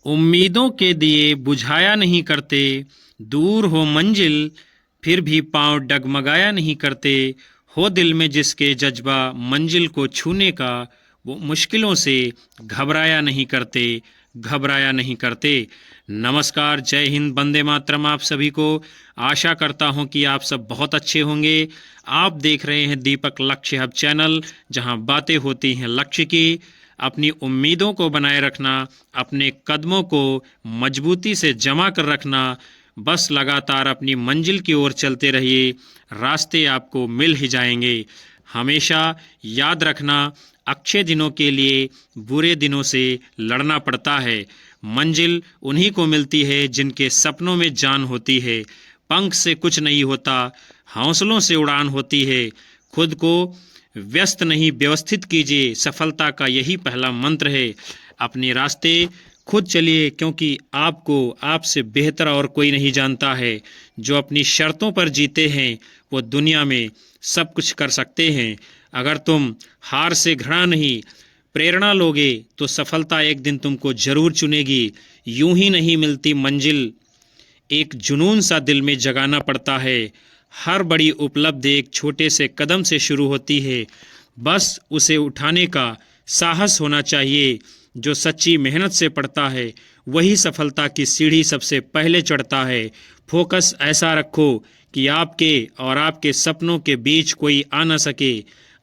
उम्मीदों के दिए बुझाया नहीं करते, दूर हो मंजिल फिर भी पांव डगमगाया नहीं करते, हो दिल में जिसके जज्बा मंजिल को छूने का, वो मुश्किलों से घबराया नहीं करते, घबराया नहीं करते। नमस्कार, जय हिंद, वंदे मातरम आप सभी को। आशा करता हूं कि आप सब बहुत अच्छे होंगे। आप देख रहे हैं दीपक लक्ष्य हब चैनल, जहां बातें होती हैं लक्ष्य की। अपनी उम्मीदों को बनाए रखना, अपने कदमों को मजबूती से जमा कर रखना, बस लगातार अपनी मंजिल की ओर चलते रहिए, रास्ते आपको मिल ही जाएंगे। हमेशा याद रखना, अच्छे दिनों के लिए बुरे दिनों से लड़ना पड़ता है। मंजिल उन्हीं को मिलती है जिनके सपनों में जान होती है। पंख से कुछ नहीं होता, हौसलों से उड़ान होती है। खुद को व्यस्त नहीं, व्यवस्थित कीजिए, सफलता का यही पहला मंत्र है। अपने रास्ते खुद चलिए, क्योंकि आपको आपसे बेहतर और कोई नहीं जानता है। जो अपनी शर्तों पर जीते हैं वो दुनिया में सब कुछ कर सकते हैं। अगर तुम हार से घृणा नहीं, प्रेरणा लोगे तो सफलता एक दिन तुमको जरूर चुनेगी। यूं ही नहीं मिलती मंजिल, एक जुनून सा दिल में जगाना पड़ता है। हर बड़ी उपलब्धि एक छोटे से कदम से शुरू होती है, बस उसे उठाने का साहस होना चाहिए। जो सच्ची मेहनत से पड़ता है वही सफलता की सीढ़ी सबसे पहले चढ़ता है। फोकस ऐसा रखो कि आपके और आपके सपनों के बीच कोई आ न सके।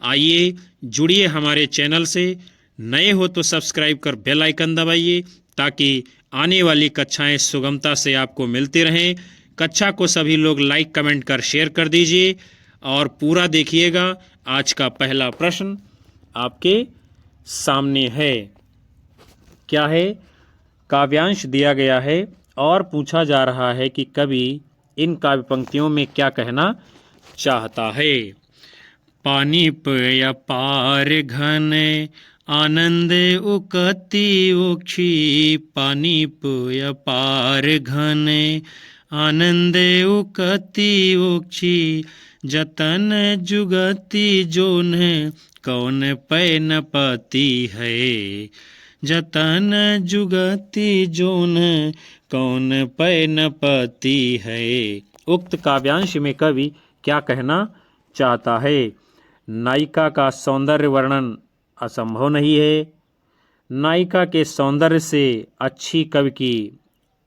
आइए जुड़िए हमारे चैनल से। नए हो तो सब्सक्राइब कर बेल आइकन दबाइए, ताकि आने वाली कक्षाएं सुगमता से आपको मिलती रहें। कक्षा को सभी लोग लाइक कमेंट कर शेयर कर दीजिए और पूरा देखिएगा। आज का पहला प्रश्न आपके सामने है। क्या है? काव्यांश दिया गया है और पूछा जा रहा है कि कवि इन काव्य पंक्तियों में क्या कहना चाहता है। पानी पय पार घन आनंद उकति उक्षी, पानी पय पार घन आनंद उकति उक्षी, जतन जुगति जोन कौन पै न पति है, जतन जुगति जोन कौन पै न पति है। उक्त काव्यांश में कवि क्या कहना चाहता है? नायिका का सौंदर्य वर्णन असंभव नहीं है। नायिका के सौंदर्य से अच्छी कवि की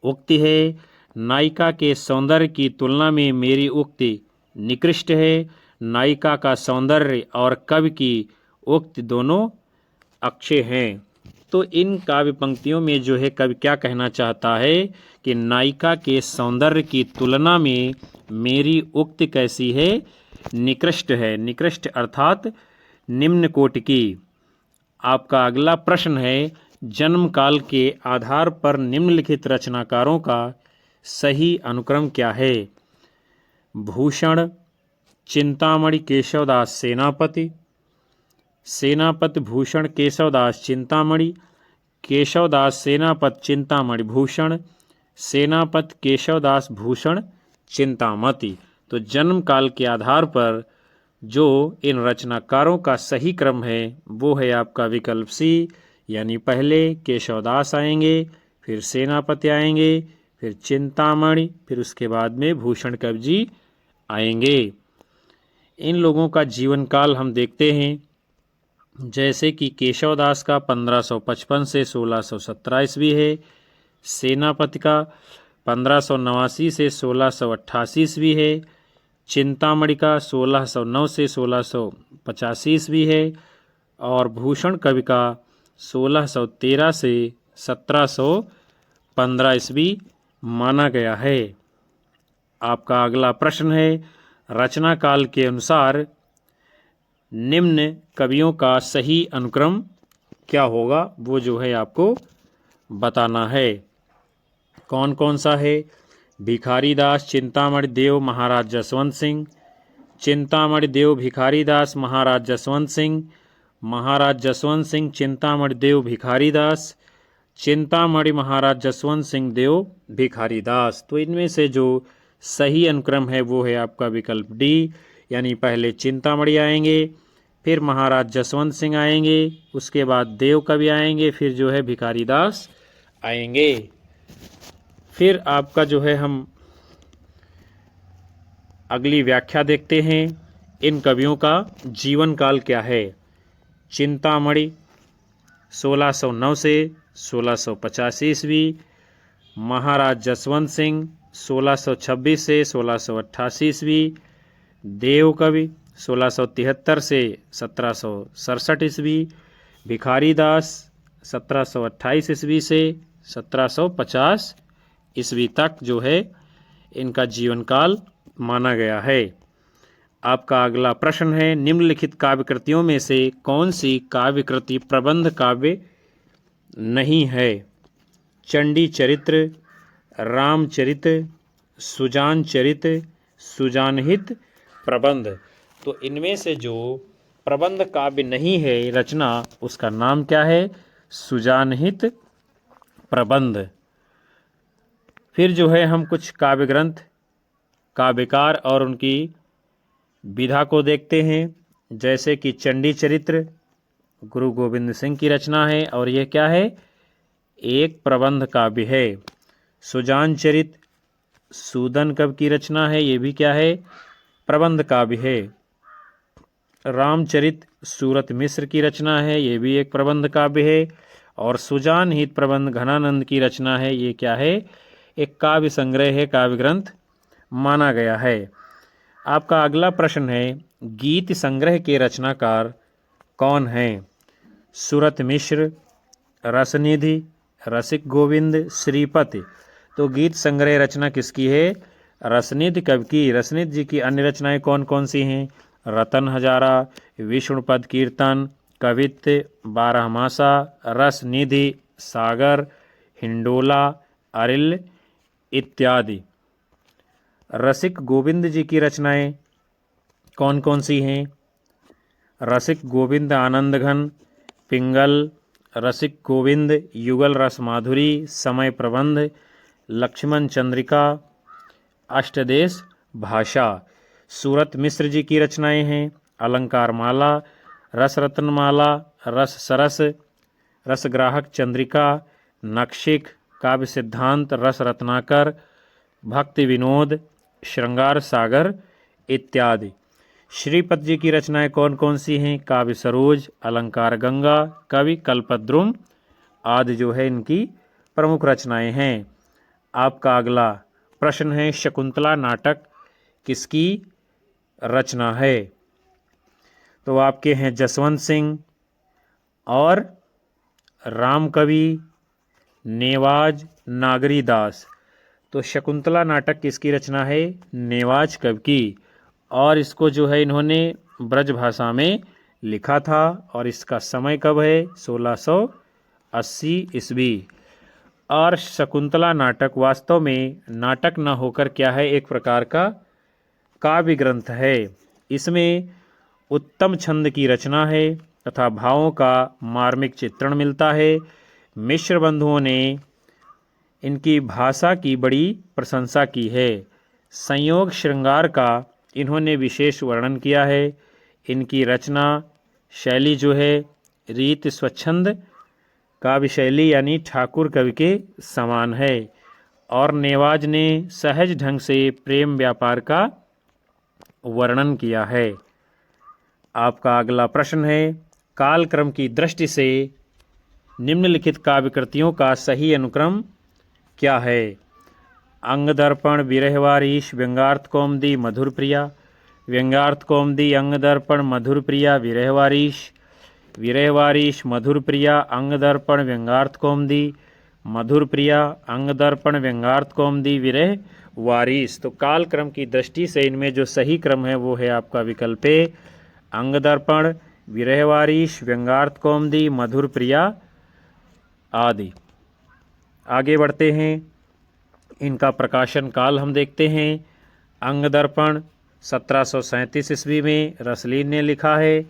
उक्ति है। नायिका के सौंदर्य की तुलना में मेरी उक्ति निकृष्ट है। नायिका का सौंदर्य और कवि की उक्ति दोनों अक्षय हैं। तो इन काव्य पंक्तियों में जो है कवि क्या कहना चाहता है कि नायिका के सौंदर्य की तुलना में मेरी उक्ति कैसी है? निकृष्ट है। निकृष्ट अर्थात निम्न कोटि की। आपका अगला प्रश्न है, जन्म काल के आधार पर निम्नलिखित रचनाकारों का सही अनुक्रम क्या है? भूषण, चिंतामणि केशवदास सेनापति, सेनापति भूषण केशवदास चिंतामणि, केशवदास सेनापति चिंतामणि भूषण, सेनापति केशवदास भूषण चिंतामणि। तो जन्म काल के आधार पर जो इन रचनाकारों का सही क्रम है वो है आपका विकल्प सी, यानी पहले केशवदास आएंगे, फिर सेनापति आएंगे, फिर चिंतामणि, फिर उसके बाद में भूषण कवि जी आएंगे। इन लोगों का जीवन काल हम देखते हैं, जैसे कि केशवदास का 1555 से 1617 ईस्वी है, सेनापति का 1589 से 1688 ईस्वी है, चिंतामणि का 1609 से 1685 ईस्वी है, और भूषण कवि का 1613 से 1715 ईस्वी माना गया है। आपका अगला प्रश्न है, रचना काल के अनुसार निम्न कवियों का सही अनुक्रम क्या होगा? वो जो है आपको बताना है। कौन कौन सा है? भिखारी दास चिंतामणि देव महाराज जसवंत सिंह, चिंतामणि देव भिखारी दास महाराज जसवंत सिंह, महाराज जसवंत सिंह चिंतामणि देव भिखारी दास, चिंतामणि महाराज जसवंत सिंह देव भिखारी दास। तो इनमें से जो सही अनुक्रम है वो है आपका विकल्प डी, यानी पहले चिंतामणि आएंगे, फिर महाराज जसवंत सिंह आएंगे, उसके बाद देव कवि आएंगे, फिर जो है भिखारी दास आएंगे। फिर आपका जो है हम अगली व्याख्या देखते हैं। इन कवियों का जीवन काल क्या है। चिंतामणि 1609 से 1685 ईस्वी, महाराज जसवंत सिंह 1626 से 1688 ईस्वी, देवकवि 1673 से 1767 ईस्वी, भिखारी दास 1728 ईस्वी से 1750 ईस्वी तक जो है इनका जीवन काल माना गया है। आपका अगला प्रश्न है, निम्नलिखित काव्य कृतियों में से कौन सी काव्य कृति प्रबंध काव्य नहीं है। चंडी चरित्र, रामचरित, सुजान चरित, सुजानहित प्रबंध। तो इनमें से जो प्रबंध काव्य नहीं है रचना, उसका नाम क्या है। सुजानहित प्रबंध। फिर जो है हम कुछ काव्य ग्रंथ, काव्यकार और उनकी विधा को देखते हैं। जैसे कि चंडी चरित्र गुरु गोविंद सिंह की रचना है और यह क्या है, एक प्रबंध काव्य है। सुजान चरित सूदन कवि की रचना है, ये भी क्या है, प्रबंध काव्य है। रामचरित सूरत मिश्र की रचना है, ये भी एक प्रबंध काव्य है। और सुजान हित प्रबंध घनानंद की रचना है, ये क्या है, एक काव्य संग्रह है, काव्य ग्रंथ माना गया है। आपका अगला प्रश्न है, गीत संग्रह के रचनाकार कौन हैं। सूरत मिश्र, रसनिधि, रसिक गोविंद, श्रीपति। तो गीत संग्रह रचना किसकी है, रसनिधि कवि की। रसनिधि जी की अन्य रचनाएं कौन कौन सी हैं। रतन हजारा, विष्णुपद कीर्तन, कवित्त, बारहमासा, रसनिधि, सागर, हिंडोला, अरिल इत्यादि। रसिक गोविंद जी की रचनाएं कौन कौन सी हैं। रसिक गोविंद आनंद घन, पिंगल, रसिक गोविंद युगल रस माधुरी, समय प्रबंध, लक्ष्मण चंद्रिका, अष्टदेश भाषा। सूरत मिश्र जी की रचनाएं हैं अलंकार माला, रस रत्न माला, रस सरस, रसग्राहक चंद्रिका, नक्षिक, काव्य सिद्धांत, रस रत्नाकर, भक्ति विनोद, श्रृंगार सागर इत्यादि। श्रीपति जी की रचनाएं कौन कौन सी हैं। काव्य सरोज, अलंकार गंगा, कवि कल्पद्रुम आदि जो है इनकी प्रमुख रचनाएं हैं। आपका अगला प्रश्न है, शकुंतला नाटक किसकी रचना है। तो आपके हैं जसवंत सिंह और रामकवि, नेवाज, नागरी दास। तो शकुंतला नाटक किसकी रचना है, नेवाज कवि की। और इसको जो है इन्होंने ब्रज भाषा में लिखा था और इसका समय कब है, 1680 ईस्वी। और शकुंतला नाटक वास्तव में नाटक न होकर क्या है, एक प्रकार का काव्य ग्रंथ है। इसमें उत्तम छंद की रचना है तथा भावों का मार्मिक चित्रण मिलता है। मिश्र बंधुओं ने इनकी भाषा की बड़ी प्रशंसा की है। संयोग श्रृंगार का इन्होंने विशेष वर्णन किया है। इनकी रचना शैली जो है रीत स्वच्छंद काव्य शैली यानी ठाकुर कवि के समान है। और नेवाज ने सहज ढंग से प्रेम व्यापार का वर्णन किया है। आपका अगला प्रश्न है, कालक्रम की दृष्टि से निम्नलिखित काव्य कृतियों का सही अनुक्रम क्या है। अंगदर्पण, विरहवारीश, व्यंगार्थ कौमुदी, मधुर प्रिया। व्यंगार्थ कौमुदी, अंगदर्पण, मधुर प्रिया, विरहवारीश। विरहवारीश, मधुर प्रिया, अंगदर्पण, व्यंगार्थ कौमुदी, मधुर प्रिया, अंगदर्पण, व्यंगार्थ कौमुदी, विरह वारीश। तो काल क्रम की दृष्टि से इनमें जो सही क्रम है वो है आपका विकल्प ए, अंगदर्पण, विरहवारीश, व्यंगार्थ कौमुदी, मधुर प्रिया आदि। आगे बढ़ते हैं, इनका प्रकाशन काल हम देखते हैं। अंगदर्पण 1737 ईस्वी में रसलीन ने लिखा है।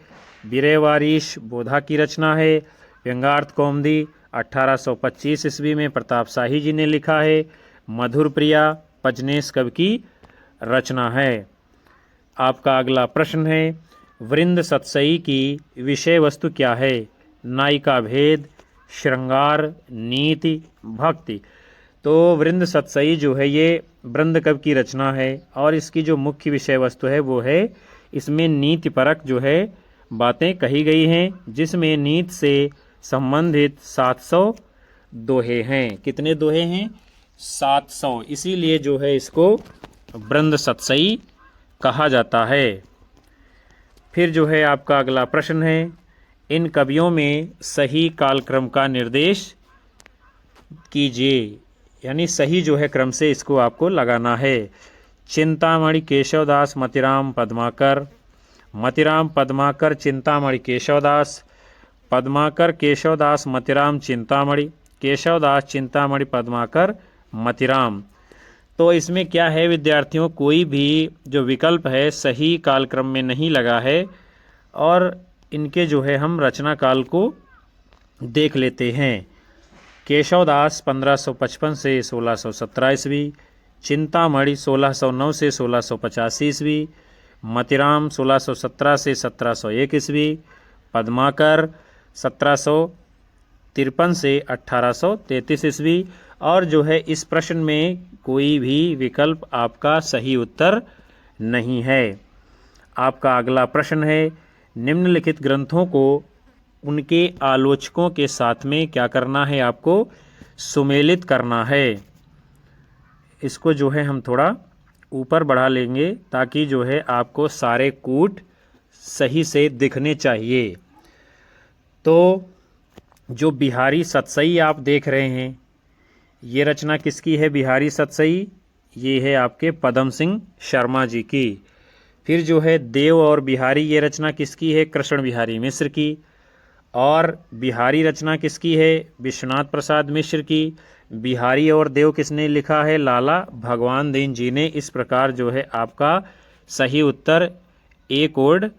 विरहवारीश बोधा की रचना है। व्यंगार्थ कौमुदी 1825 ईस्वी में प्रताप शाही जी ने लिखा है। मधुर प्रिया पजनेश कवि की रचना है। आपका अगला प्रश्न है, वृंद सतसई की विषय वस्तु क्या है। नायिका भेद, श्रृंगार, नीति, भक्ति। तो वृंद सतसई जो है ये वृंद कवि की रचना है और इसकी जो मुख्य विषय वस्तु है वो है, इसमें नीति परक जो है बातें कही गई हैं, जिसमें नीति से संबंधित 700 दोहे हैं। कितने दोहे हैं? 700। इसीलिए जो है इसको वृंद सतसई कहा जाता है। फिर जो है आपका अगला प्रश्न है, इन कवियों में सही कालक्रम का निर्देश कीजिए, यानी सही जो है क्रम से इसको आपको लगाना है। चिंतामणि केशवदास, मतिराम पद्माकर, मतिराम पद्माकर, चिंतामणि केशवदास, पद्माकर केशवदास, मतिराम चिंतामणि, केशवदास चिंतामणि, पद्माकर मतिराम। तो इसमें क्या है विद्यार्थियों, कोई भी जो विकल्प है सही कालक्रम में नहीं लगा है और इनके जो है हम रचना काल को देख लेते हैं। केशवदास 1555 से 1617 ईस्वी, चिंतामणि 1609 से 1685 ईस्वी, मतिराम 1617 से 1701 ईस्वी, पद्माकर 1753 से 1833 ईस्वी। और जो है इस प्रश्न में कोई भी विकल्प आपका सही उत्तर नहीं है। आपका अगला प्रश्न है, निम्नलिखित ग्रंथों को उनके आलोचकों के साथ में क्या करना है, आपको सुमेलित करना है। इसको जो है हम थोड़ा ऊपर बढ़ा लेंगे ताकि जो है आपको सारे कूट सही से दिखने चाहिए। तो जो बिहारी सतसई आप देख रहे हैं, ये रचना किसकी है? बिहारी सतसई ये है आपके पदम सिंह शर्मा जी की। फिर जो है देव और बिहारी, ये रचना किसकी है? कृष्ण बिहारी मिश्र की। और बिहारी रचना किसकी है? विश्वनाथ प्रसाद मिश्र की। बिहारी और देव किसने लिखा है? लाला भगवान दीन जी ने। इस प्रकार जो है आपका सही उत्तर ए कोड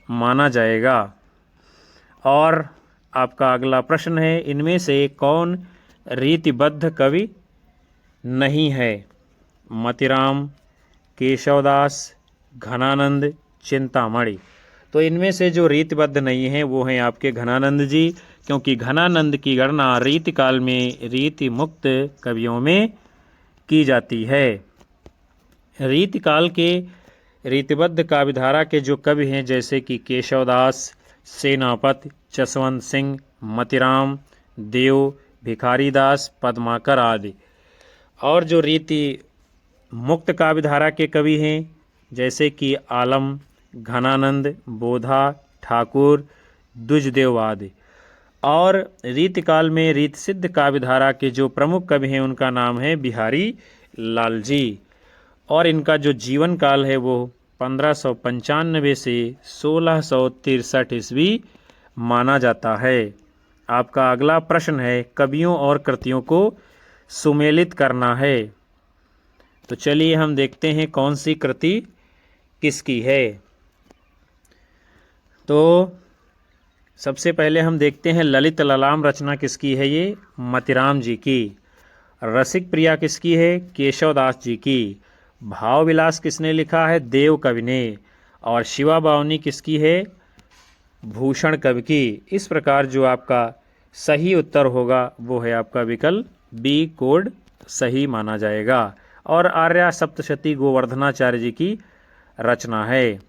माना जाएगा। और आपका अगला प्रश्न है, इनमें से कौन रीतिबद्ध कवि नहीं है? मतिराम, केशवदास, घनानंद, चिंतामणि। तो इनमें से जो रीतिबद्ध नहीं है वो हैं आपके घनानंद जी, क्योंकि घनानंद की गणना रीति काल में रीति मुक्त कवियों में की जाती है। रीति काल के रीतिबद्ध काव्यधारा के जो कवि हैं जैसे कि केशवदास, सेनापति, जसवंत सिंह, मतिराम, देव, भिखारीदास, पद्माकर आदि। और जो रीति मुक्त काव्यधारा के कवि हैं जैसे कि आलम, घनानंद, बोधा, ठाकुर, द्विजदेव आदि। और रीतिकाल में रीत सिद्ध काव्यधारा के जो प्रमुख कवि हैं उनका नाम है बिहारी लाल जी। और इनका जो जीवन काल है वो 1595 से 1663 ईस्वी माना जाता है। आपका अगला प्रश्न है, कवियों और कृतियों को सुमेलित करना है। तो चलिए हम देखते हैं कौन सी कृति किसकी है। तो सबसे पहले हम देखते हैं ललित ललाम रचना किसकी है? ये मतिराम जी की। रसिक प्रिया किसकी है? केशवदास जी की। भाव विलास किसने लिखा है? देव कवि ने। और शिवा बावनी किसकी है? भूषण कवि की। इस प्रकार जो आपका सही उत्तर होगा वो है आपका विकल्प बी कोड सही माना जाएगा। और आर्या सप्तशती गोवर्धनाचार्य जी की रचना है।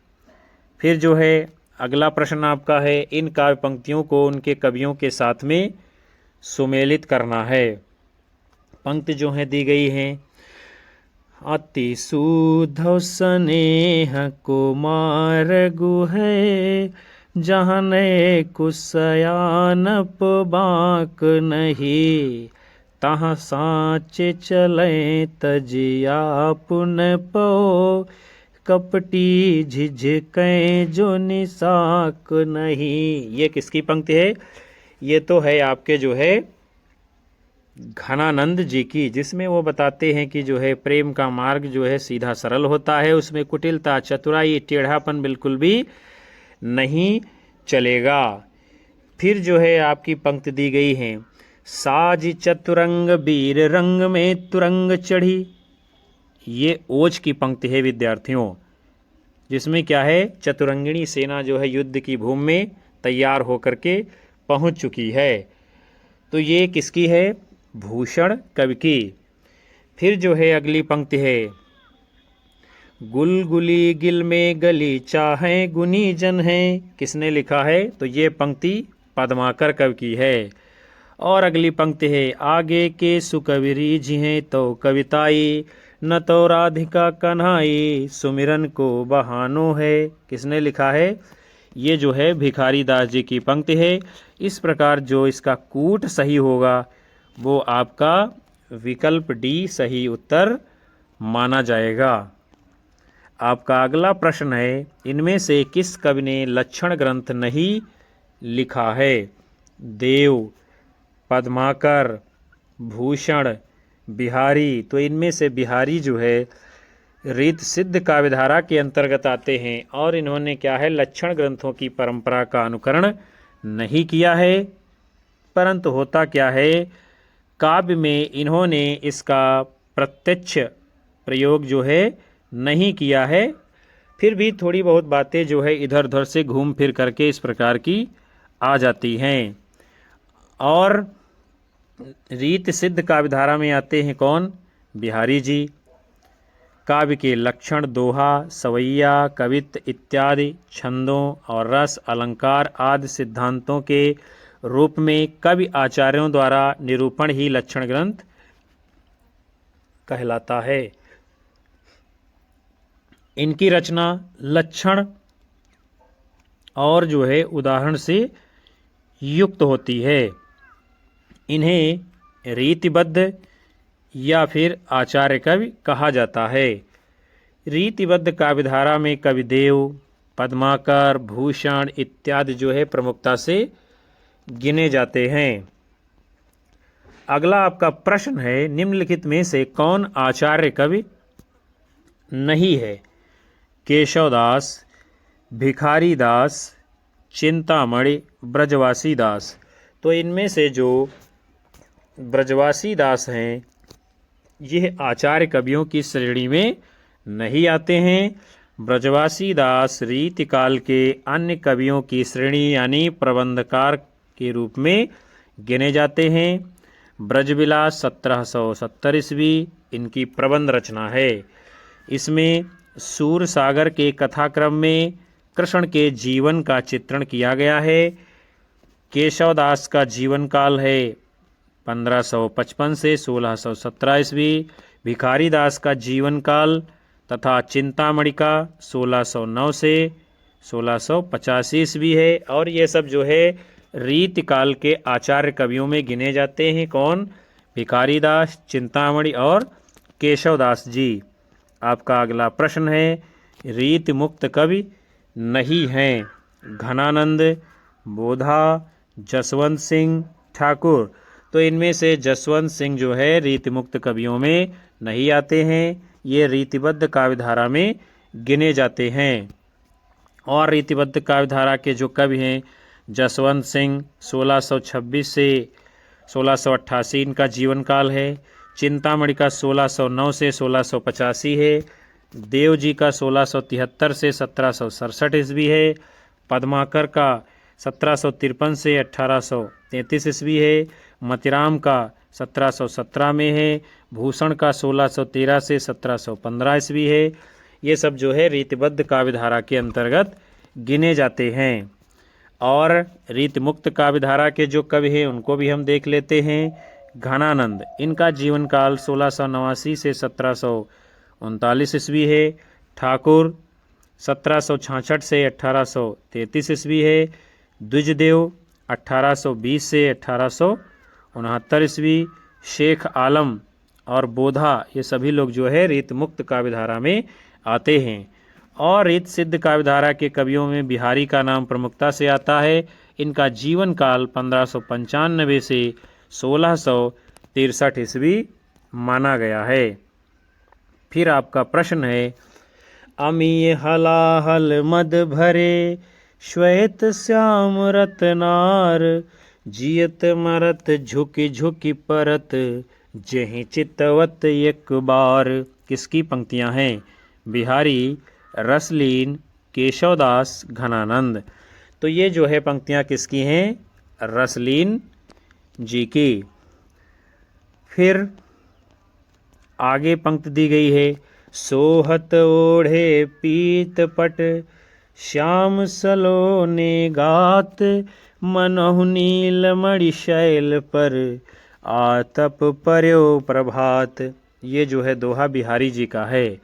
फिर जो है अगला प्रश्न आपका है, इन काव्य पंक्तियों को उनके कवियों के साथ में सुमेलित करना है। पंक्ति जो है दी गई हैं, अति सुधौ स्नेह कुमार गुहे, जहने कुशयानप बाक नहीं, तहाँ साँचे चले तजिया पुन पो, कपटी झिझकें जो निसाक नहीं। ये किसकी पंक्ति है? ये तो है आपके जो है घनानंद जी की, जिसमें वो बताते हैं कि जो है प्रेम का मार्ग जो है सीधा सरल होता है, उसमें कुटिलता, चतुराई, टेढ़ापन बिल्कुल भी नहीं चलेगा। फिर जो है आपकी पंक्ति दी गई है, साज चतुरंग वीर रंग में तुरंग चढ़ी। ये ओज की पंक्ति है विद्यार्थियों, जिसमें क्या है चतुरंगिणी सेना जो है युद्ध की भूमि में तैयार होकर के पहुंच चुकी है। तो ये किसकी है? भूषण कवि की। फिर जो है अगली पंक्ति है, गुलगुली गिल में गली चाहे गुनी जन है, किसने लिखा है? तो ये पंक्ति पद्माकर कवि की है। और अगली पंक्ति है, आगे के सुकविरी जिहें तो कविताई, न तो राधिका कन्हाई सुमिरन को बहानो है, किसने लिखा है? ये जो है भिखारी दास जी की पंक्ति है। इस प्रकार जो इसका कूट सही होगा वो आपका विकल्प डी सही उत्तर माना जाएगा। आपका अगला प्रश्न है, इनमें से किस कवि ने लक्षण ग्रंथ नहीं लिखा है? देव, पद्माकर, भूषण, बिहारी। तो इनमें से बिहारी जो है रीत सिद्ध काव्यधारा के अंतर्गत आते हैं और इन्होंने क्या है, लक्षण ग्रंथों की परंपरा का अनुकरण नहीं किया है। परंतु होता क्या है, काव्य में इन्होंने इसका प्रत्यक्ष प्रयोग जो है नहीं किया है। फिर भी थोड़ी बहुत बातें जो है इधर उधर से घूम फिर करके इस प्रकार की आ जाती हैं। और रीत सिद्ध काव्यधारा में आते हैं कौन? बिहारी जी। काव्य के लक्षण दोहा, सवैया, कवित्व इत्यादि छंदों और रस, अलंकार आदि सिद्धांतों के रूप में कवि आचार्यों द्वारा निरूपण ही लक्षण ग्रंथ कहलाता है। इनकी रचना लक्षण और जो है उदाहरण से युक्त होती है। इन्हें रीतिबद्ध या फिर आचार्य कवि कहा जाता है। रीतिबद्ध काव्यधारा में कविदेव, पद्माकर, भूषण इत्यादि जो है प्रमुखता से गिने जाते हैं। अगला आपका प्रश्न है, निम्नलिखित में से कौन आचार्य कवि नहीं है? केशवदास, भिखारी दास, चिंतामणि, ब्रजवासी दास। तो इनमें से जो ब्रजवासी दास हैं यह आचार्य कवियों की श्रेणी में नहीं आते हैं। ब्रजवासी दास रीतिकाल के अन्य कवियों की श्रेणी यानी प्रबंधकार के रूप में गिने जाते हैं। ब्रजविलास 1770 ईस्वी इनकी प्रबंध रचना है। इसमें सूर सागर के कथाक्रम में कृष्ण के जीवन का चित्रण किया गया है। केशवदास का जीवन काल है 1555 से 1617 ईस्वी। भिखारी दास का जीवन काल तथा चिंतामणि का 1609 से 1685 ईस्वी है। और ये सब जो है रीतिकाल के आचार्य कवियों में गिने जाते हैं। कौन? भिखारी दास, चिंतामणि और केशवदास जी। आपका अगला प्रश्न है, रीति मुक्त कवि नहीं हैं? घनानंद, बोधा, जसवंत सिंह, ठाकुर। तो इनमें से जसवंत सिंह जो है रीति मुक्त कवियों में नहीं आते हैं। ये रीतिबद्ध काव्यधारा में गिने जाते हैं। और रीतिबद्ध काव्यधारा के जो कवि हैं, जसवंत सिंह 1626 से 1688 इनका जीवन काल है। चिंतामणि का 1609 से 1685 है। देव जी का 1673 से 1767 ईस्वी है। पद्माकर का 1753 से 1833 ईस्वी है। मतिराम का 1717 में है। भूषण का 1613 से 1715 ईस्वी है। ये सब जो है रीतिबद्ध काव्यधारा के अंतर्गत गिने जाते हैं। और रीतिमुक्त काव्यधारा के जो कवि हैं उनको भी हम देख लेते हैं। घनानंद, इनका जीवन काल 1689 से 1739 ईस्वी है। ठाकुर 1766 से 1833 ईस्वी है। द्विजदेव 1820 से 1869 ईस्वी। शेख आलम और बोधा ये सभी लोग जो है रीत मुक्त काव्यधारा में आते हैं। और रीत सिद्ध काव्यधारा के कवियों में बिहारी का नाम प्रमुखता से आता है। इनका जीवन काल 1595 से 1663 ईस्वी माना गया है। फिर आपका प्रश्न है, अमीय हलाहल मद भरे श्वेत श्याम रतनार, जियत मरत झुकी झुकी परत जेहि चितवत एक बार। किसकी पंक्तियां हैं? बिहारी, रसलीन, केशवदास, घनानंद। तो ये जो है पंक्तियां किसकी हैं? रसलीन जी की। फिर आगे पंक्ति दी गई है, सोहत ओढ़े पीत पट श्याम सलोने गात मनहु नील मणि शैल पर आतप पर्यो प्रभात। ये जो है दोहा बिहारी जी का है।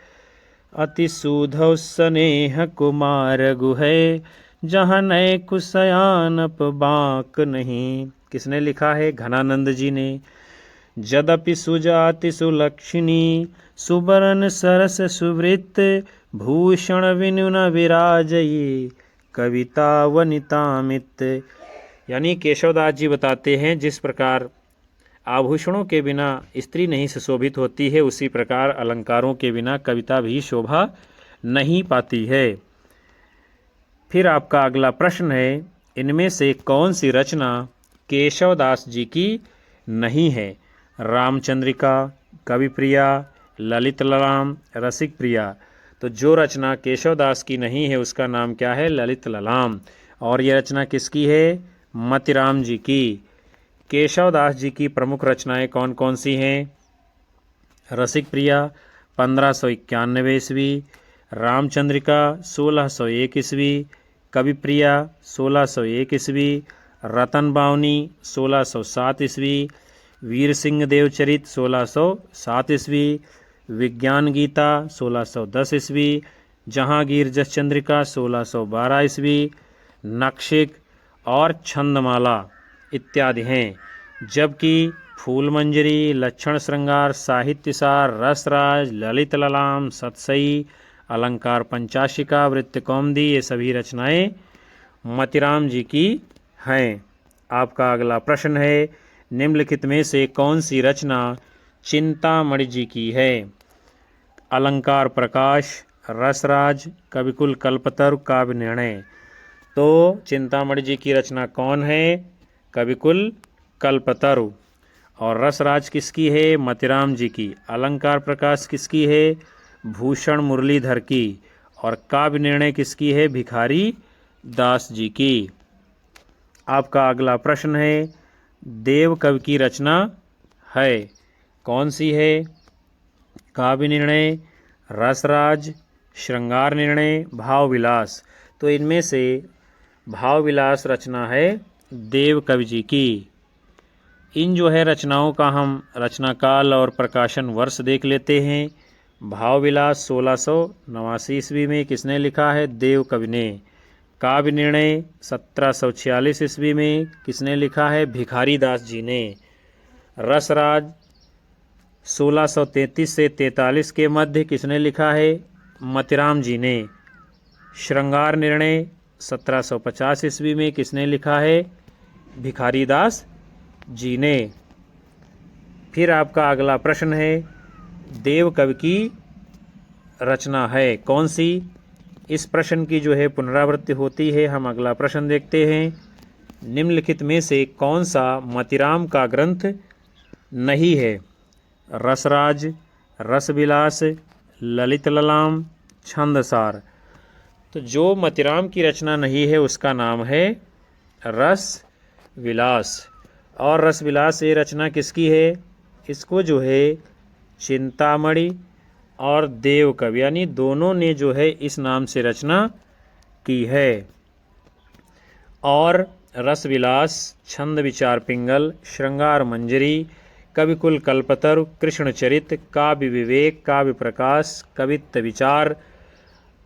अति सूधव स्नेह कुमार गुहे जहाँ नय कुशयानप बांक नहीं। किसने लिखा है? घनानंद जी ने। जदपि सुजाति सुलक्षणी सुबरन सरस सुवृत्त भूषण विनु न विराजई कविता वनितामित। यानी केशवदास जी बताते हैं जिस प्रकार आभूषणों के बिना स्त्री नहीं सुशोभित होती है, उसी प्रकार अलंकारों के बिना कविता भी शोभा नहीं पाती है। फिर आपका अगला प्रश्न है, इनमें से कौन सी रचना केशवदास जी की नहीं है? रामचंद्रिका, कविप्रिया, ललित ललाम, रसिक प्रिया। तो जो रचना केशवदास की नहीं है उसका नाम क्या है? ललित ललाम। और यह रचना किसकी है? मतिराम जी की। केशवदास जी की प्रमुख रचनाएं कौन कौन सी हैं? रसिक प्रिया 1591 ईस्वी, रामचंद्रिका 1601 ईस्वी, कविप्रिया 1601 ईस्वी, रतन बावनी 1607 ईस्वी, वीर सिंह देवचरित 1607 ईस्वी, विज्ञान गीता 1610 ईस्वी, जहांगीर जस चंद्रिका 1612 ईस्वी, नक्शिक और छंदमाला इत्यादि हैं। जबकि फूल मंजरी, लक्षण श्रृंगार, साहित्यसार, रसराज, ललित ललाम, सतसई, अलंकार पंचाशिका, वृत्त कौमुदी ये सभी रचनाएं मतिराम जी की हैं। आपका अगला प्रश्न है, निम्नलिखित में से कौन सी रचना चिंतामणि जी की है? अलंकार प्रकाश, रसराज, कविकुल कल्पतरु, काव्य निर्णय। तो चिंतामणि जी की रचना कौन है? कविकुल कल्पतरु। और रसराज किसकी है? मतिराम जी की। अलंकार प्रकाश किसकी है? भूषण मुरलीधर की। और काव्य निर्णय किसकी है? भिखारी दास जी की। आपका अगला प्रश्न है, देव कवि की रचना है, कौन सी है? काव्य निर्णय, रसराज, श्रृंगार निर्णय, भाव विलास। तो इनमें से भाव विलास रचना है देव कवि जी की। इन जो है रचनाओं का हम रचनाकाल और प्रकाशन वर्ष देख लेते हैं। भाव विलास 1689 ईस्वी में किसने लिखा है? देव कवि ने। काव्य निर्णय 1746 ईस्वी में किसने लिखा है? भिखारी दास जी ने। रसराज 1633 से 43 के मध्य किसने लिखा है? मतिराम जी ने। श्रृंगार निर्णय 1750 ईस्वी में किसने लिखा है? भिखारी दास जी ने। फिर आपका अगला प्रश्न है, देव कवि की रचना है कौन सी? इस प्रश्न की जो है पुनरावृत्ति होती है। हम अगला प्रश्न देखते हैं, निम्नलिखित में से कौन सा मतिराम का ग्रंथ नहीं है? रसराज, रसविलास, ललित ललाम, छंदसार। तो जो मतिराम की रचना नहीं है उसका नाम है रस विलास। और रस विलास ये रचना किसकी है? इसको जो है चिंतामणि और देव कवि यानी दोनों ने जो है इस नाम से रचना की है। और रस विलास, छंद विचार पिंगल, श्रृंगार मंजरी, कविकुल कल्पतरु, कृष्ण चरित, काव्य विवेक, काव्य प्रकाश, कवित्व विचार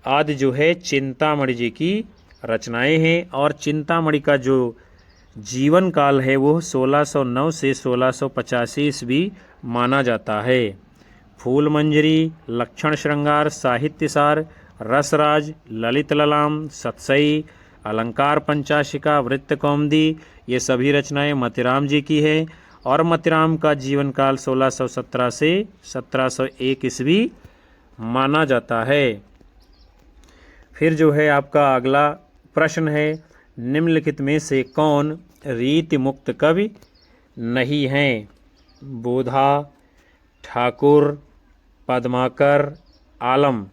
आदि जो है चिंतामणि जी की रचनाएं हैं। और चिंतामणि का जो जीवन काल है वो 1609 से 1685 ईस्वी माना जाता है। फूल मंजरी, लक्षण श्रृंगार, साहित्यसार, रसराज, ललित ललाम, सतसई, अलंकार पंचाशिका, वृत्त कौमुदी ये सभी रचनाएं मतिराम जी की है। और मतिराम का जीवन काल 1617 से 1701 ईस्वी माना जाता है। फिर जो है आपका अगला प्रश्न है, निम्नलिखित में से कौन रीति मुक्त कवि नहीं हैं? बोधा, ठाकुर, पद्माकर, आलम।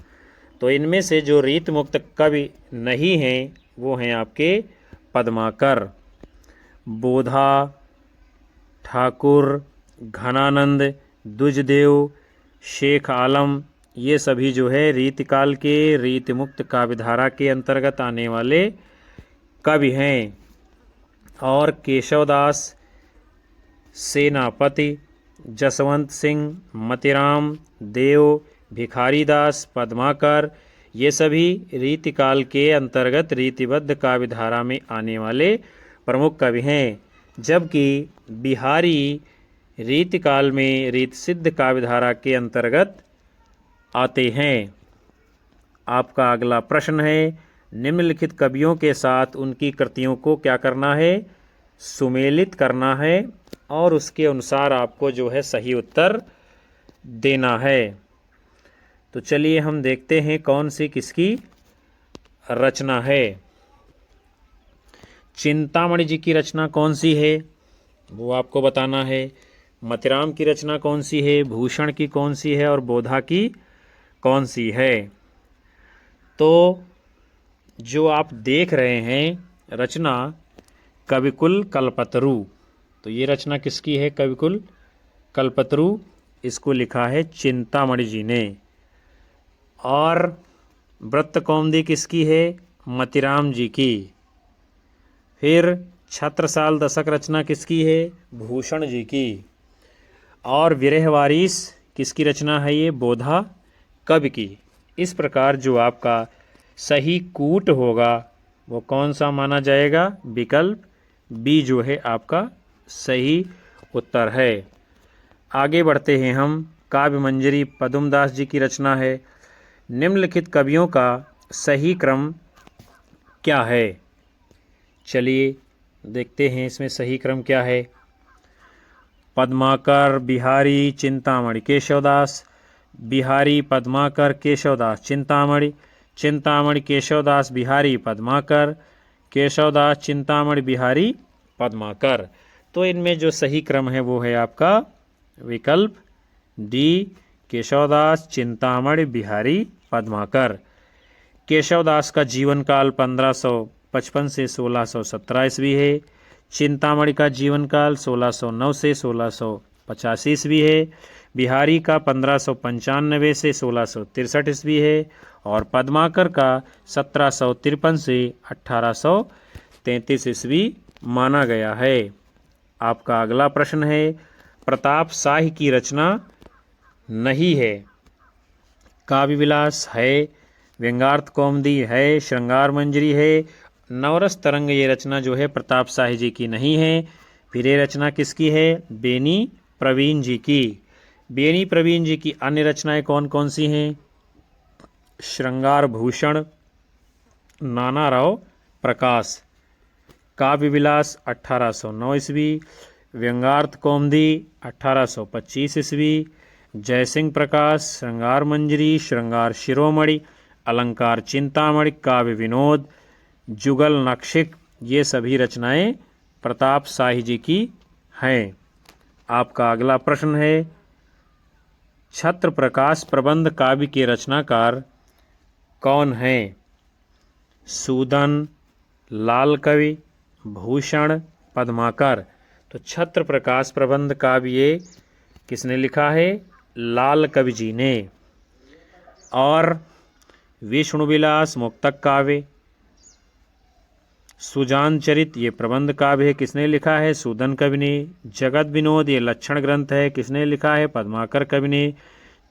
तो इनमें से जो रीति मुक्त कवि नहीं हैं वो हैं आपके पद्माकर। बोधा ठाकुर, घनानंद, दुजदेव, शेख आलम, ये सभी जो है रीतिकाल के रीतिमुक्त काव्यधारा के अंतर्गत आने वाले कवि हैं। और केशवदास, सेनापति, जसवंत सिंह, मतिराम, देव, भिखारीदास, पद्माकर, ये सभी रीतिकाल के अंतर्गत रीतिबद्ध काव्यधारा में आने वाले प्रमुख कवि हैं। जबकि बिहारी रीतिकाल में रीतसिद्ध काव्यधारा के अंतर्गत आते हैं। आपका अगला प्रश्न है, निम्नलिखित कवियों के साथ उनकी कृतियों को क्या करना है? सुमेलित करना है और उसके अनुसार आपको जो है सही उत्तर देना है। तो चलिए हम देखते हैं कौन सी किसकी रचना है। चिंतामणि जी की रचना कौन सी है वो आपको बताना है। मतिराम की रचना कौन सी है, भूषण की कौन सी है और बोधा की कौन सी है। तो जो आप देख रहे हैं रचना कविकुल कल्पतरु, तो ये रचना किसकी है? कविकुल कल्पतरु, इसको लिखा है चिंतामणि जी ने। और व्रत कौमुदी किसकी है? मतिराम जी की। फिर छत्रसाल दशक रचना किसकी है? भूषण जी की। और विरह वारिस किसकी रचना है? ये बोधा कवि की। इस प्रकार जो आपका सही कूट होगा वो कौन सा माना जाएगा? विकल्प बी जो है आपका सही उत्तर है। आगे बढ़ते हैं हम। काव्य मंजरी पदुमदास जी की रचना है। निम्नलिखित कवियों का सही क्रम क्या है? चलिए देखते हैं इसमें सही क्रम क्या है। पद्माकर, बिहारी, चिंतामणि, केशवदास, बिहारी, पद्माकर, केशवदास, चिंतामणि, चिंतामणि, केशवदास, बिहारी, पद्माकर, केशवदास, चिंतामणि, बिहारी, पद्माकर। तो इनमें जो सही क्रम है वो है आपका विकल्प डी, केशवदास, चिंतामणि, बिहारी, पद्माकर। केशवदास का जीवन काल 1555 से 1617 ईस्वी है। चिंतामणि का जीवन काल 1609 से 1685 ईस्वी है। बिहारी का 1595 से 1663 ईस्वी है। और पद्माकर का 1753 से 1833 ईस्वी माना गया है। आपका अगला प्रश्न है, प्रताप शाही की रचना नहीं है। काव्य विलास है, व्यंगार्थ कौमुदी है, श्रृंगार मंजरी है, नवरस तरंग, ये रचना जो है प्रताप शाही जी की नहीं है। फिर ये रचना किसकी है? बेनी प्रवीण जी की। बेनी प्रवीण जी की अन्य रचनाएं कौन कौन सी हैं? श्रृंगार भूषण, नानाराव प्रकाश, काव्य विलास 1809 ईस्वी, व्यंगार्थ कौमुदी 1825 ईस्वी, जयसिंह प्रकाश, श्रृंगार मंजरी, श्रृंगार शिरोमणि, अलंकार चिंतामणि, काव्य विनोद, जुगल नक्षिक, ये सभी रचनाएं प्रताप शाही जी की हैं। आपका अगला प्रश्न है, छत्र प्रकाश प्रबंध काव्य के रचनाकार कौन हैं? सूदन, लाल कवि, भूषण, पद्माकर। तो छत्र प्रकाश प्रबंध काव्य किसने लिखा है? लाल कवि जी ने। और विष्णु विलास मुक्तक काव्य, सुजान चरित, ये प्रबंध काव्य है, किसने लिखा है? सूदन कवि ने। जगत विनोद, ये लक्षण ग्रंथ है, किसने लिखा है? पद्माकर कवि ने।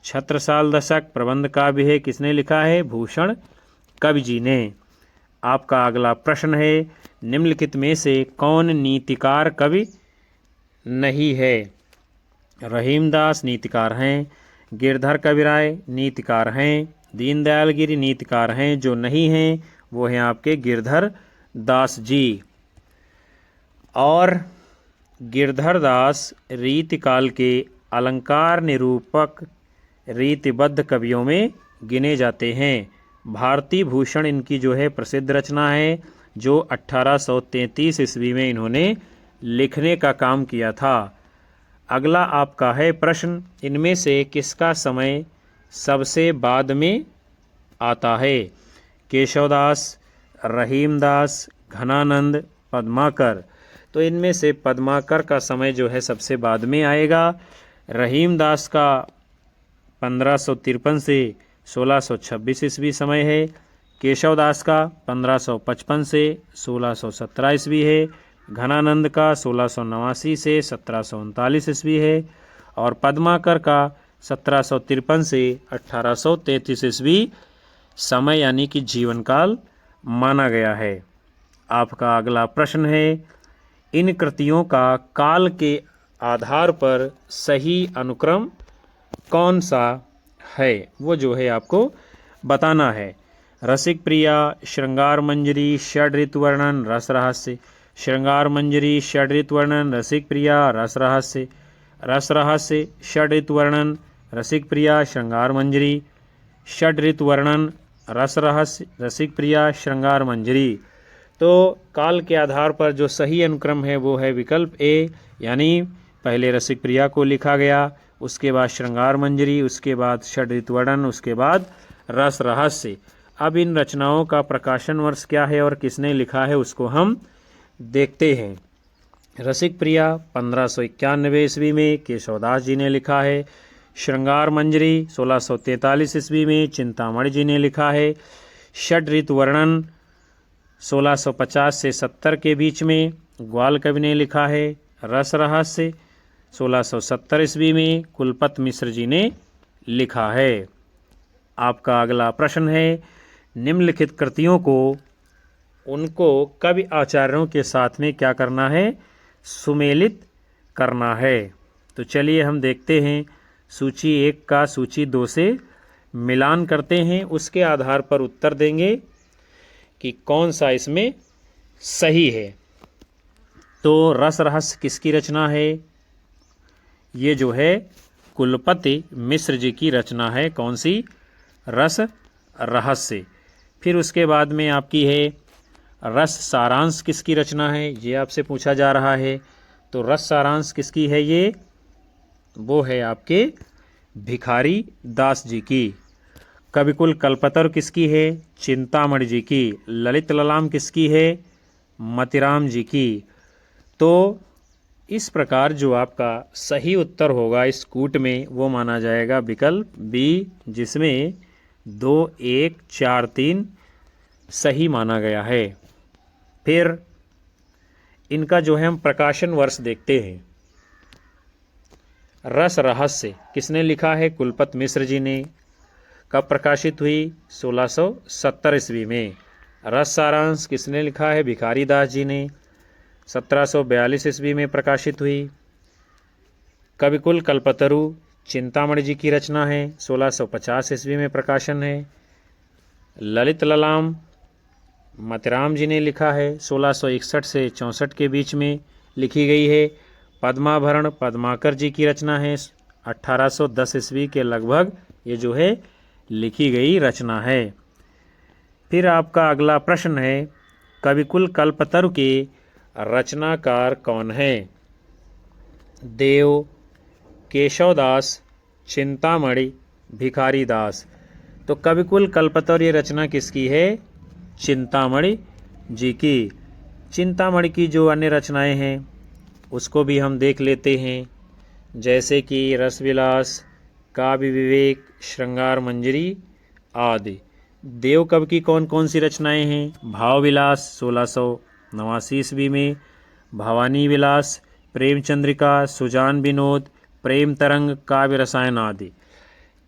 छत्रसाल दशक प्रबंध काव्य है, किसने लिखा है? भूषण कवि जी ने। आपका अगला प्रश्न है, निम्नलिखित में से कौन नीतिकार कवि नहीं है? रहीमदास नीतिकार हैं, गिरधर कविराय नीतिकार हैं, दीनदयाल गिरि नीतिकार हैं। जो नहीं हैं वो हैं आपके गिरधर दास जी। और गिरधर दास रीतिकाल के अलंकार निरूपक रीतिबद्ध कवियों में गिने जाते हैं। भारती भूषण इनकी जो है प्रसिद्ध रचना है, जो 1833 ईस्वी में इन्होंने लिखने का काम किया था। अगला आपका है प्रश्न, इनमें से किसका समय सबसे बाद में आता है? केशवदास, रहीमदास, घनानंद, पद्माकर। तो इनमें से पद्माकर का समय जो है सबसे बाद में आएगा। रहीम दास का 1553 से 1626 ईस्वी समय है। केशव दास का 1555 से 1617 ईस्वी है। घनानंद का 1689 से 1739 ईस्वी है। और पद्माकर का 1753 से 1833 ईस्वी समय यानी कि जीवन काल माना गया है। आपका अगला प्रश्न है, इन कृतियों का काल के आधार पर सही अनुक्रम कौन सा है, वो जो है आपको बताना है। रसिक प्रिया, श्रृंगार मंजरी, षड ऋतु वर्णन, रस रहस्य। श्रृंगार मंजरी, षड ऋतु वर्णन, रसिक प्रिया, रस रहस्य। रस रहस्य, षड ऋतु वर्णन, रसिक प्रिया, श्रृंगार मंजरी। षड ऋतु वर्णन, रस रहस्य, रसिक प्रिया, श्रृंगार मंजरी। तो काल के आधार पर जो सही अनुक्रम है वो है विकल्प ए, यानी पहले रसिक प्रिया को लिखा गया, उसके बाद श्रृंगार मंजरी, उसके बाद षड ऋतु वर्णन, उसके बाद रस रहस्य। अब इन रचनाओं का प्रकाशन वर्ष क्या है और किसने लिखा है उसको हम देखते हैं। रसिक प्रिया 1591 ईस्वी में केशवदास जी ने लिखा है। श्रृंगार मंजरी 1643 ईस्वी में चिंतामणि जी ने लिखा है। षड ऋतु वर्णन 1650 से 70 के बीच में ग्वाल कवि ने लिखा है। रस रहस्य 1670 ईस्वी में कुलपत मिश्र जी ने लिखा है। आपका अगला प्रश्न है, निम्नलिखित कृतियों को उनको कवि आचार्यों के साथ में क्या करना है, सुमेलित करना है। तो चलिए हम देखते हैं, सूची 1 का सूची 2 से मिलान करते हैं, उसके आधार पर उत्तर देंगे कि कौन सा इसमें सही है। तो रस रहस्य किसकी रचना है, ये जो है कुलपति मिश्र जी की रचना है। कौन सी, रस रहस्य। फिर उसके बाद में आपकी है रस सारांश किसकी रचना है, ये आपसे पूछा जा रहा है। तो रस सारांश किसकी है, ये वो है आपके भिखारी दास जी की। कविकुल कल्पतरु किसकी है, चिंतामणि जी की। ललित ललाम किसकी है, मतिराम जी की। तो इस प्रकार जो आपका सही उत्तर होगा इस कूट में वो माना जाएगा विकल्प बी, जिसमें 2, 1, 4, 3 सही माना गया है। फिर इनका जो है हम प्रकाशन वर्ष देखते हैं। रस रहस्य किसने लिखा है, कुलपत मिश्र जी ने। कब प्रकाशित हुई, 1670 ईस्वी में। रस सारांश किसने लिखा है, भिखारी दास जी ने। 1742 ईस्वी में प्रकाशित हुई। कविकुल कल्पतरु चिंतामणि जी की रचना है, 1650 ईस्वी में प्रकाशन है। ललित ललाम मतिराम जी ने लिखा है, 1661 से 64 के बीच में लिखी गई है। पद्माभरण पद्माकर जी की रचना है, 1810 ईस्वी के लगभग ये जो है लिखी गई रचना है। फिर आपका अगला प्रश्न है, कविकुल कल्पतरु के रचनाकार कौन है। देव, केशवदास, चिंतामणि, भिखारी दास। तो कविकुल कल्पतरु ये रचना किसकी है, चिंतामणि जी की। चिंतामणि की जो अन्य रचनाएं हैं उसको भी हम देख लेते हैं, जैसे कि रसविलास, काव्य विवेक, श्रृंगार मंजरी आदि। देव कवि की कौन कौन सी रचनाएं हैं, भाव विलास 1689 ईस्वी में, भवानी विलास, प्रेम चंद्रिका, सुजान विनोद, प्रेम तरंग, काव्य रसायन आदि।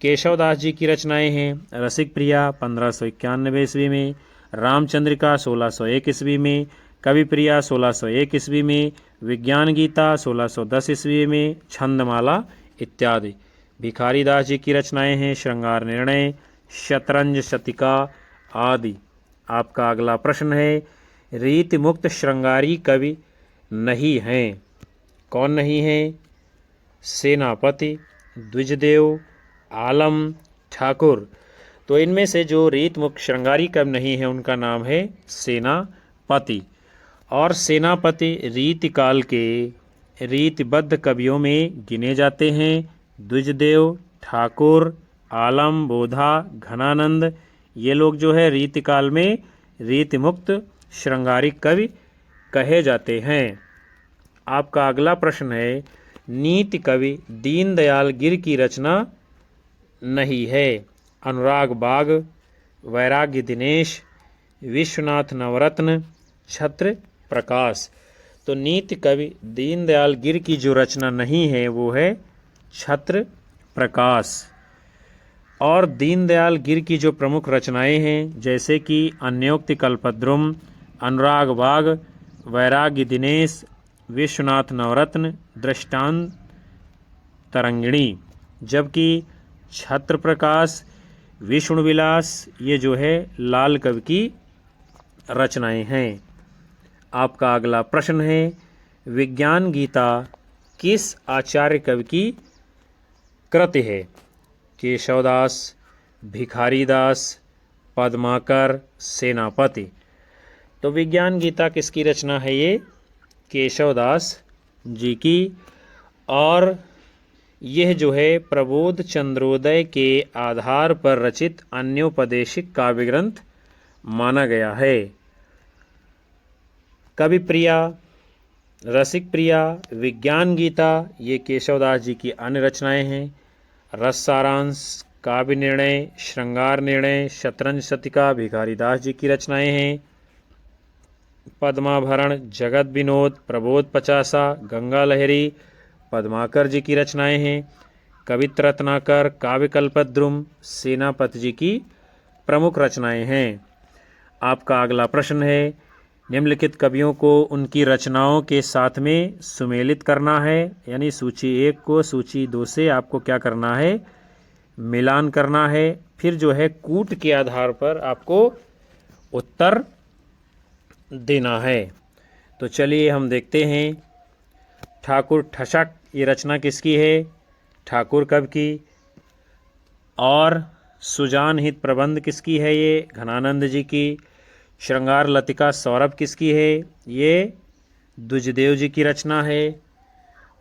केशवदास जी की रचनाएं हैं, रसिक प्रिया 1591 ईस्वी में, रामचंद्रिका 1601 ईस्वी में, कवि प्रिया 1601 ईस्वी में, विज्ञान गीता 1610 ईस्वी में, छंदमाला इत्यादि। भिखारी दास जी की रचनाएं हैं, श्रृंगार निर्णय, शतरंज शतिका आदि। आपका अगला प्रश्न है, रीति मुक्त श्रृंगारी कवि नहीं हैं। कौन नहीं है, सेनापति, द्विजदेव, आलम, ठाकुर। तो इनमें से जो रीत मुक्त श्रृंगारी कवि नहीं है उनका नाम है सेनापति। और सेनापति रीति काल के रीतिबद्ध कवियों में गिने जाते हैं। द्विजदेव, ठाकुर, आलम, बोधा, घनानंद, ये लोग जो है रीति काल में रीति मुक्त श्रृंगारिक कवि कहे जाते हैं। आपका अगला प्रश्न है, नीति कवि दीनदयाल गिर की रचना नहीं है। अनुराग बाग, वैराग्य दिनेश, विश्वनाथ नवरत्न, छत्र प्रकाश। तो नीति कवि दीनदयाल गिर की जो रचना नहीं है वो है छत्र प्रकाश। और दीनदयाल गिर की जो प्रमुख रचनाएं हैं जैसे कि अन्योक्ति कल्पद्रुम, अनुराग बाग, वैराग्य दिनेश, विश्वनाथ नवरत्न, दृष्टांत तरंगिणी, जबकि छत्र प्रकाश, विष्णु विलास ये जो है लाल कवि की रचनाएं हैं। आपका अगला प्रश्न है, विज्ञान गीता किस आचार्य कवि की कृति है? केशवदास, भिखारीदास, पद्माकर, सेनापति। तो विज्ञान गीता किसकी रचना है? ये केशवदास जी की। और यह जो है प्रबोध चंद्रोदय के आधार पर रचित अन्योपदेशिक काव्य ग्रंथ माना गया है। कवि प्रिया, रसिक प्रिया, विज्ञान गीता ये केशवदास जी की अन्य रचनाएं हैं। रस सारांश, काव्य निर्णय, श्रृंगार निर्णय, शतरंज शतिका भिखारीदास जी की रचनाएं हैं। पद्माभरण, जगत विनोद, प्रबोध पचासा, गंगा लहरी पद्माकर जी की रचनाएं हैं। कवित्र रत्नाकर, काव्य कल्पद्रुम सेनापति जी की प्रमुख रचनाएं हैं। आपका अगला प्रश्न है, निम्नलिखित कवियों को उनकी रचनाओं के साथ में सुमेलित करना है, यानी सूची 1 को सूची 2 से आपको क्या करना है? मिलान करना है। फिर जो है कूट के आधार पर आपको उत्तर देना है। तो चलिए हम देखते हैं। ठाकुर ठसक ये रचना किसकी है? ठाकुर कवि की। और सुजान हित प्रबंध किसकी है? ये घनानंद जी की। श्रृंगार लतिका सौरभ किसकी है? ये द्विजदेव जी की रचना है।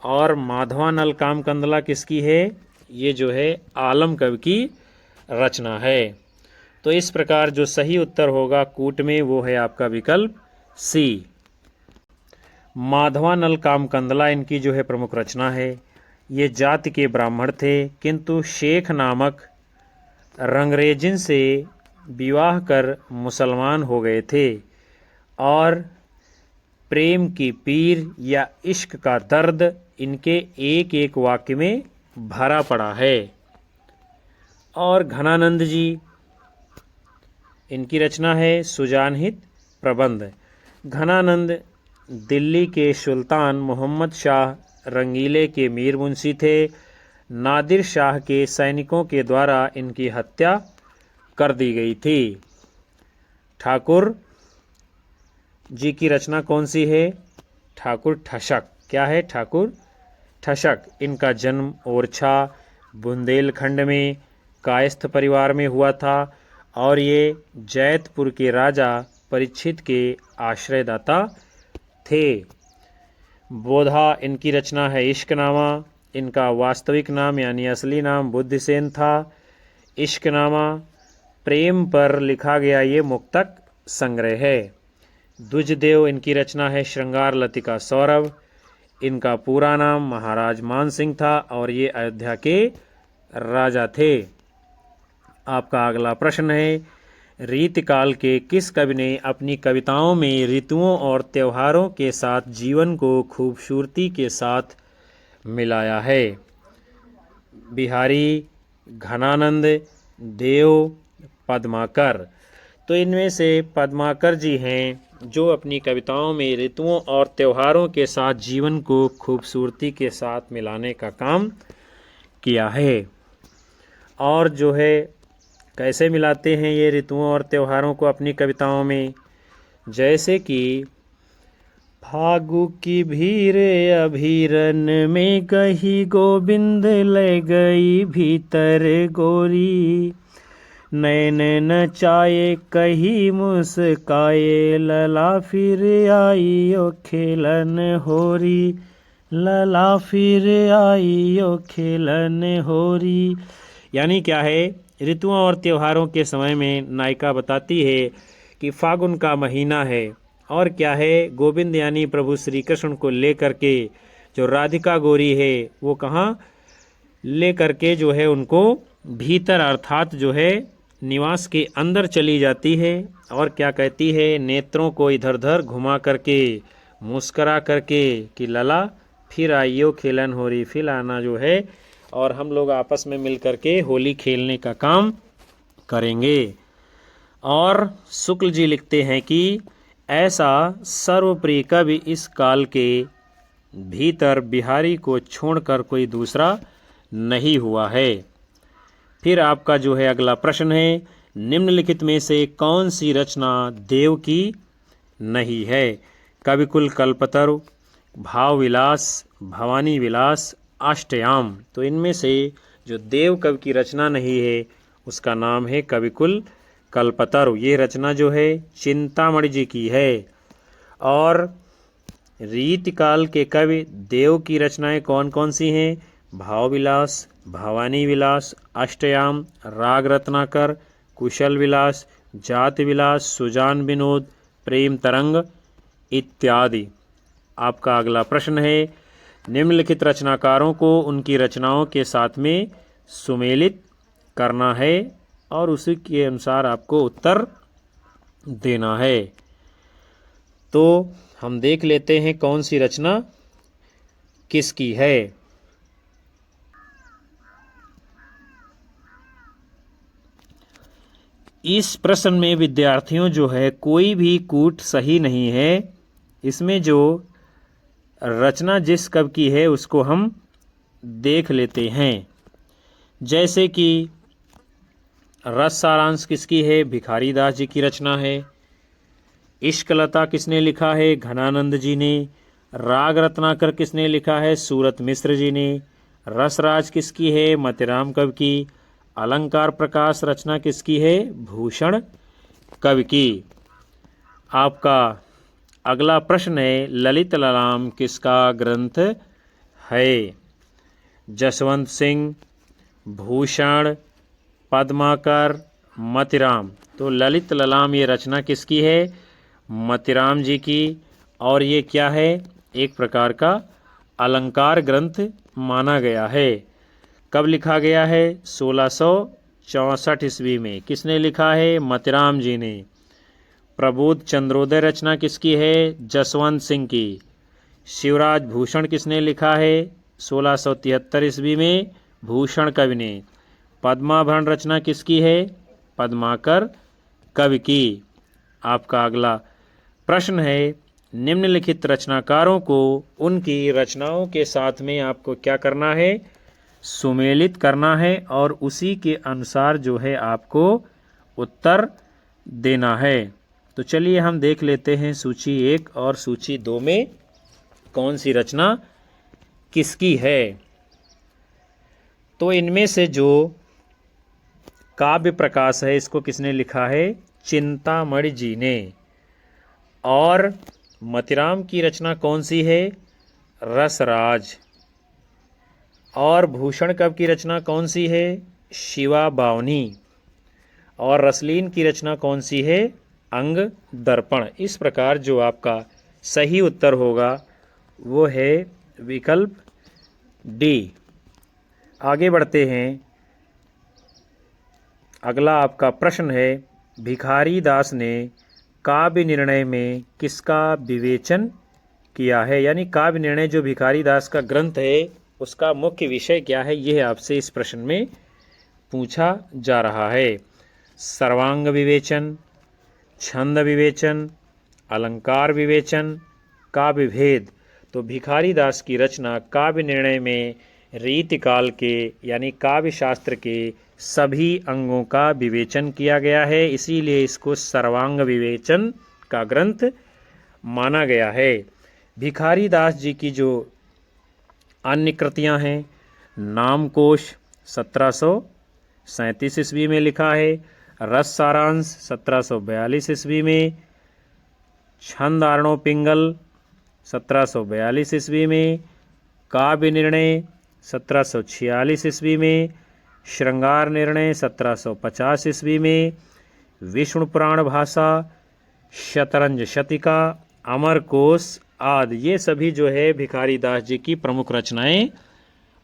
और माधवानल काम कंदला किसकी है? ये जो है आलम कवि की रचना है। तो इस प्रकार जो सही उत्तर होगा कूट में वो है आपका विकल्प सी। माधवानल काम कंदला इनकी जो है प्रमुख रचना है। ये जाति के ब्राह्मण थे किंतु शेख नामक रंगरेजिन से विवाह कर मुसलमान हो गए थे और प्रेम की पीर या इश्क का दर्द इनके एक एक वाक्य में भरा पड़ा है। और घनानंद जी इनकी रचना है सुजानहित प्रबंध। घनानंद दिल्ली के सुल्तान मोहम्मद शाह रंगीले के मीर मुंशी थे। नादिर शाह के सैनिकों के द्वारा इनकी हत्या कर दी गई थी। ठाकुर जी की रचना कौन सी है? ठाकुर ठसक। क्या है? ठाकुर ठसक। इनका जन्म ओरछा बुंदेलखंड में कायस्थ परिवार में हुआ था और ये जैतपुर के राजा परीक्षित के आश्रयदाता थे। बोधा इनकी रचना है इश्कनामा। इनका वास्तविक नाम यानी असली नाम बुद्धिसेन था। इश्कनामा प्रेम पर लिखा गया ये मुक्तक संग्रह है। द्विजदेव इनकी रचना है श्रृंगार लतिका सौरभ। इनका पूरा नाम महाराज मान सिंह था और ये अयोध्या के राजा थे। आपका अगला प्रश्न है, रीतिकाल के किस कवि ने अपनी कविताओं में ऋतुओं और त्योहारों के साथ जीवन को खूबसूरती के साथ मिलाया है? बिहारी, घनानंद, देव, पद्माकर। तो इनमें से पद्माकर जी हैं जो अपनी कविताओं में ऋतुओं और त्योहारों के साथ जीवन को खूबसूरती के साथ मिलाने का काम किया है। और जो है कैसे मिलाते हैं ये ऋतुओं और त्योहारों को अपनी कविताओं में? जैसे कि फागु की भीर अभीरन में कही गोविंद ले गई भीतर गोरी, नैन नचाए कही मुस्काए लला फिर आई ओ खेलन होरी, लला फिर आई ओ खेलन होरी। यानी क्या है? ऋतुओं और त्योहारों के समय में नायिका बताती है कि फागुन का महीना है और क्या है, गोविंद यानी प्रभु श्री कृष्ण को लेकर के जो राधिका गौरी है वो कहाँ लेकर के जो है उनको भीतर अर्थात जो है निवास के अंदर चली जाती है। और क्या कहती है, नेत्रों को इधर उधर घुमा करके मुस्करा करके कि लला फिर आइयो खेलन हो रही, फिर आना जो है और हम लोग आपस में मिल करके होली खेलने का काम करेंगे। और शुक्ल जी लिखते हैं कि ऐसा सर्वप्रिय कवि इस काल के भीतर बिहारी को छोड़कर कोई दूसरा नहीं हुआ है। फिर आपका जो है अगला प्रश्न है, निम्नलिखित में से कौन सी रचना देव की नहीं है? कविकुल कल्पतरु, भाव विलास, भवानी विलास, अष्टयाम। तो इनमें से जो देव कवि की रचना नहीं है उसका नाम है कविकुल कल्पतरु। ये रचना जो है चिंतामणि जी की है। और रीतिकाल के कवि देव की रचनाएं कौन कौन सी हैं? भाव विलास, भवानी विलास, अष्टयाम, राग रत्नाकर, कुशल विलास, जाति विलास, सुजान विनोद, प्रेम तरंग इत्यादि। आपका अगला प्रश्न है, निम्नलिखित रचनाकारों को उनकी रचनाओं के साथ में सुमेलित करना है और उसी के अनुसार आपको उत्तर देना है। तो हम देख लेते हैं कौन सी रचना किसकी है। इस प्रश्न में विद्यार्थियों जो है कोई भी कूट सही नहीं है। इसमें जो रचना जिस कवि की है उसको हम देख लेते हैं। जैसे कि रस सारांश किसकी है? भिखारी दास जी की रचना है। इश्कलता किसने लिखा है? घनानंद जी ने। राग रत्नाकर किसने लिखा है? सूरत मिश्र जी ने। रसराज किसकी है? मतिराम कवि की। अलंकार प्रकाश रचना किसकी है? भूषण कवि की। आपका अगला प्रश्न है, ललित ललाम किसका ग्रंथ है? जसवंत सिंह, भूषण, पद्माकर, मतिराम। तो ललित ललाम ये रचना किसकी है? मतिराम जी की। और ये क्या है? एक प्रकार का अलंकार ग्रंथ माना गया है। कब लिखा गया है? 1664 ईस्वी में। किसने लिखा है? मतिराम जी ने। प्रबोध चंद्रोदय रचना किसकी है? जसवंत सिंह की। शिवराज भूषण किसने लिखा है? 1673 ईस्वी में भूषण कवि ने। पद्माभरण रचना किसकी है? पद्माकर कवि की। आपका अगला प्रश्न है, निम्नलिखित रचनाकारों को उनकी रचनाओं के साथ में आपको क्या करना है? सुमेलित करना है और उसी के अनुसार जो है आपको उत्तर देना है। तो चलिए हम देख लेते हैं सूची 1 और सूची 2 में कौन सी रचना किसकी है। तो इनमें से जो काव्य प्रकाश है इसको किसने लिखा है? चिंतामणि जी ने। और मतिराम की रचना कौन सी है? रसराज। और भूषण कवि की रचना कौन सी है? शिवा बावनी। और रसलीन की रचना कौन सी है? अंग दर्पण। इस प्रकार जो आपका सही उत्तर होगा वो है विकल्प डी। आगे बढ़ते हैं। अगला आपका प्रश्न है, भिखारी दास ने काव्य निर्णय में किसका विवेचन किया है? यानी काव्य निर्णय जो भिखारी दास का ग्रंथ है उसका मुख्य विषय क्या है, यह आपसे इस प्रश्न में पूछा जा रहा है। सर्वांग विवेचन, छंद विवेचन, अलंकार विवेचन, काव्य भेद। तो भिखारी दास की रचना काव्य निर्णय में रीतिकाल के यानी काव्य शास्त्र के सभी अंगों का विवेचन किया गया है, इसीलिए इसको सर्वांग विवेचन का ग्रंथ माना गया है। भिखारी दास जी की जो अन्य कृतियां हैं, नामकोश 1737 ईस्वी में लिखा है, रस सारांश 1742 ईस्वी में, छंद आरणो पिंगल 1742 ईस्वी में, काव्य निर्णय 1746 ईस्वी में, श्रृंगार निर्णय 1750 ईस्वी में, विष्णु पुराण भाषा शतरंज शतिका, अमर कोश आदि, ये सभी जो है भिखारी दास जी की प्रमुख रचनाएं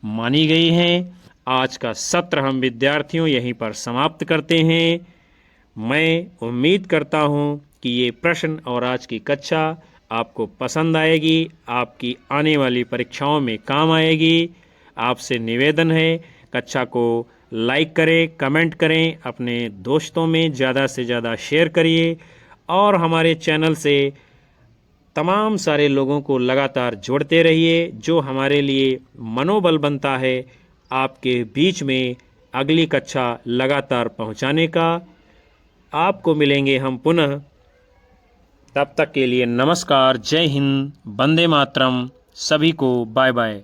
मानी गई हैं। आज का सत्र हम विद्यार्थियों यहीं पर समाप्त करते हैं। मैं उम्मीद करता हूँ कि ये प्रश्न और आज की कक्षा आपको पसंद आएगी, आपकी आने वाली परीक्षाओं में काम आएगी। आपसे निवेदन है, कक्षा को लाइक करें, कमेंट करें, अपने दोस्तों में ज़्यादा से ज़्यादा शेयर करिए और हमारे चैनल से तमाम सारे लोगों को लगातार जोड़ते रहिए, जो हमारे लिए मनोबल बनता है आपके बीच में अगली कक्षा लगातार पहुंचाने का। आपको मिलेंगे हम पुनः, तब तक के लिए नमस्कार, जय हिंद, वंदे मातरम, सभी को बाय बाय।